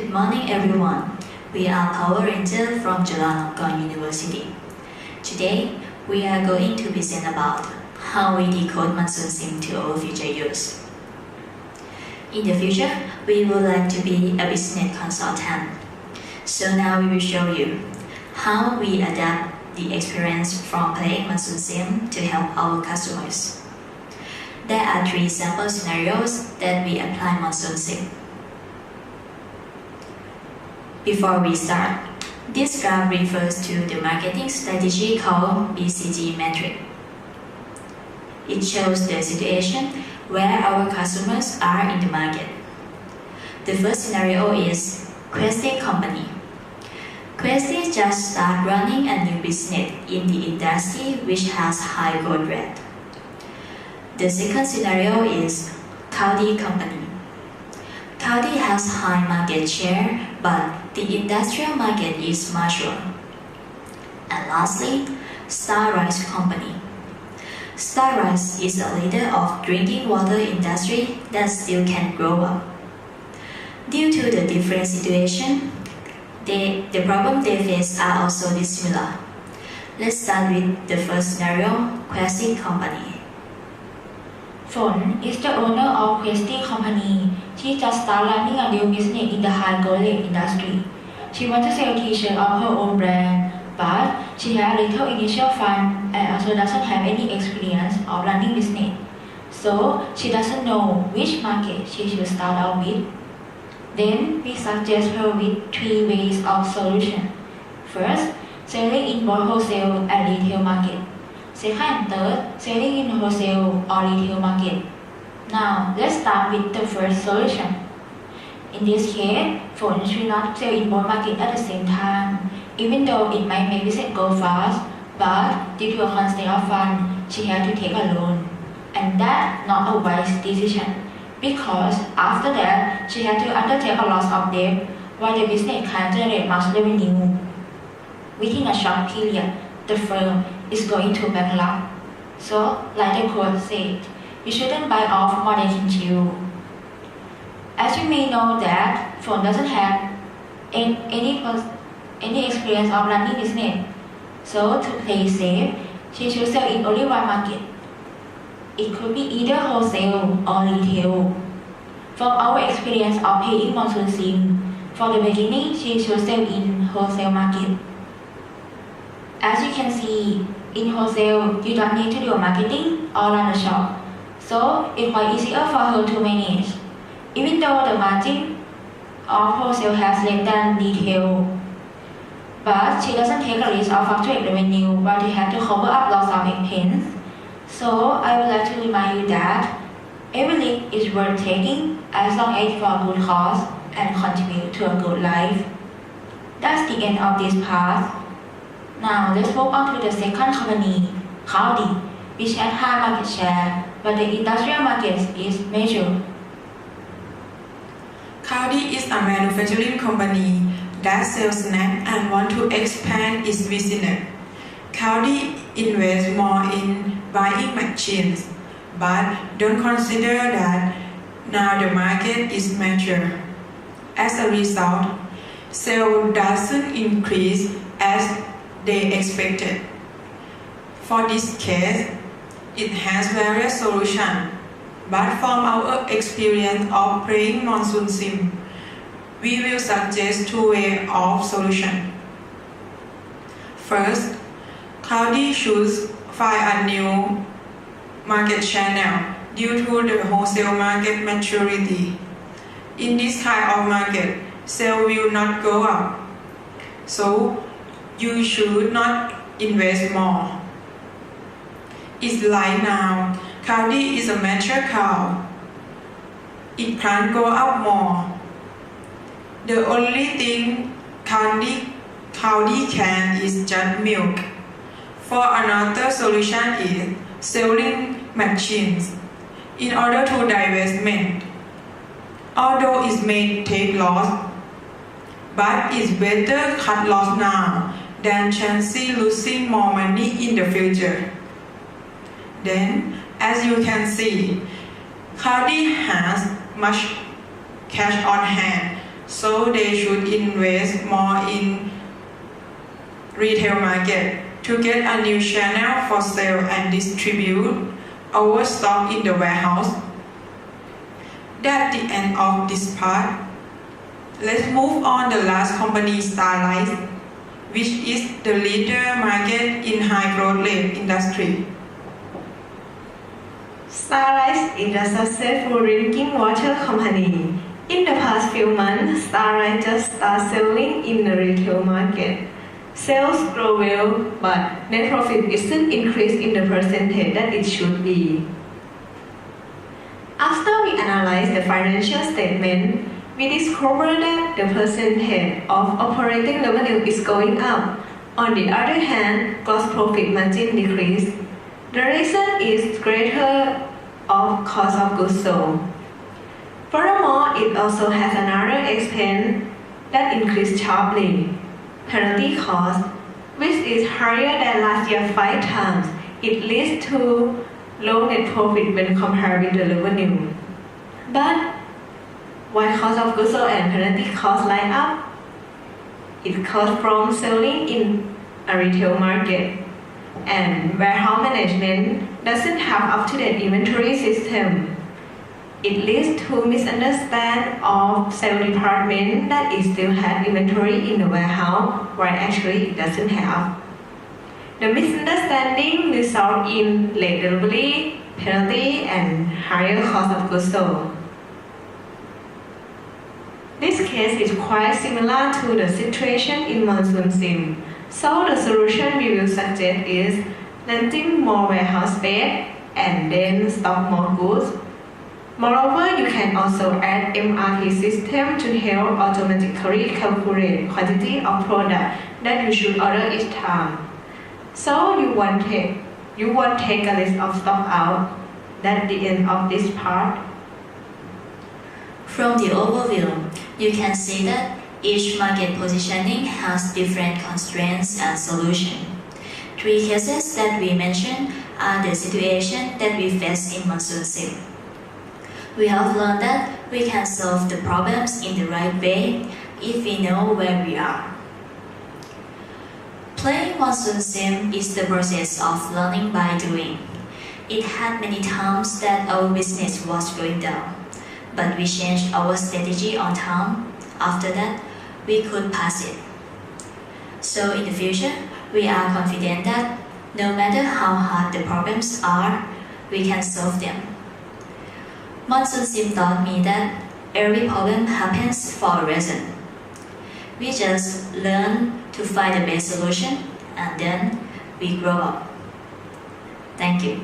Good morning, everyone. We are Power Rangers from Chulalongkorn University. Today, we are going to present about how we decode monsoon sim to our future use. In the future, we would like to be a business consultant. So now we will show you how we adapt the experience from playing monsoon sim to help our customers. There are 3 sample scenarios that we apply monsoon sim. Before we start, this graph refers to the marketing strategy called BCG metric. It shows the situation where our customers are in the market. The first scenario is Questy company. Questy just started running a new business in the industry which has high growth rate. The second scenario is Cloudy company. Cloudy has high market share, but the industrial market is mature. And lastly, Starrise company. Starrise is a leader of drinking water industry that still can grow up. Due to the different situation, the problem they face are also dissimilar. Let's start with the first scenario, Questy company. Phone is the owner of Questy company. She just started running a new business in the high-growth industry. She wants to sell t-shirts of her own brand, but she has little initial fund and also doesn't have any experience of running business. So she doesn't know which market she should start out with. Then we suggest her with 3 ways of solution. First, selling in both wholesale and retail market. Second and third, selling in wholesale or retail market. Now, let's start with the first solution. In this case, Phone should not sell in both markets at the same time, even though it might make business go fast, but due to a constraint of fund, she had to take a loan. And that's not a wise decision, because after that, she had to undertake a loss of debt while the business can generate much revenue. Within a short period, the firm is going to bankrupt. So, like the quote said, you shouldn't bite off more than you can chew. As you may know that Phone doesn't have any experience of running business. So, to play safe, she should sell in only one market. It could be either wholesale or retail. From our experience of paying monsoon sim, from the beginning, she should sell in wholesale market. As you can see, in wholesale, you don't need to do marketing or run a shop, so it's quite easier for her to manage. Even though the margin of wholesale has less than retail, but she doesn't take a risk of fluctuating revenue while she has to cover up loss of expense. So I would like to remind you that every risk is worth taking as long as for a good cause and contribute to a good life. That's the end of this part. Now let's move on to the second company, Cloudy, which has high market share, but the industrial market is mature. Cloudy is a manufacturing company that sells snacks and wants to expand its business. Cloudy invests more in buying machines, but don't consider that now the market is mature. As a result, sales doesn't increase as they expected. For this case, it has various solutions, but from our experience of playing monsoon sim, we will suggest 2 ways of solution. First, Cloudy should find a new market channel due to the wholesale market maturity. In this kind of market, sales will not go up. So, you should not invest more. It's like now, Cloudy is a mature cow. It can't go up more. The only thing Cloudy can is just milk. For another solution is selling machines in order to divestment. Although it may take loss, but it's better cut loss now than chancing losing more money in the future. Then, as you can see, Cloudy has much cash on hand, so they should invest more in retail market to get a new channel for sale and distribute our stock in the warehouse. That's the end of this part. Let's move on the last company, Starlight, which is the leader market in high growth rate industry. Starlight is a successful drinking water company. In the past few months, Starlight just started selling in the retail market. Sales grow well, but net profit isn't increased in the percentage that it should be. After we analyze the financial statement, we discover that the percentage of operating revenue is going up. On the other hand, gross profit margin decreased. The reason is greater of cost of goods sold. Furthermore, it also has another expense that increased sharply. Penalty cost, which is higher than last year 5 times. It leads to low net profit when compared with the revenue. But why cost of goods sold and penalty cost line up? It comes from selling in a retail market, and warehouse management doesn't have up-to-date inventory system. It leads to misunderstanding of sales department that it still has inventory in the warehouse, while actually it doesn't have. The misunderstanding results in late delivery, penalty, and higher cost of goods sold. This case is quite similar to the situation in Monsoon Sim. So the solution we will suggest is renting more warehouse space and then stock more goods. Moreover, you can also add MRP system to help automatically calculate quantity of product that you should order each time. So you won't take a list of stock out. That's the end of this part. From the overview, you can see that each market positioning has different constraints and solutions. 3 cases that we mentioned are the situation that we face in Monsoon Sim. We have learned that we can solve the problems in the right way if we know where we are. Playing Monsoon Sim is the process of learning by doing. It had many times that our business was going down, but we changed our strategy on time. After that, we could pass it. So in the future, we are confident that no matter how hard the problems are, we can solve them. Monsoon Sim taught me that every problem happens for a reason. We just learn to find the best solution and then we grow up. Thank you.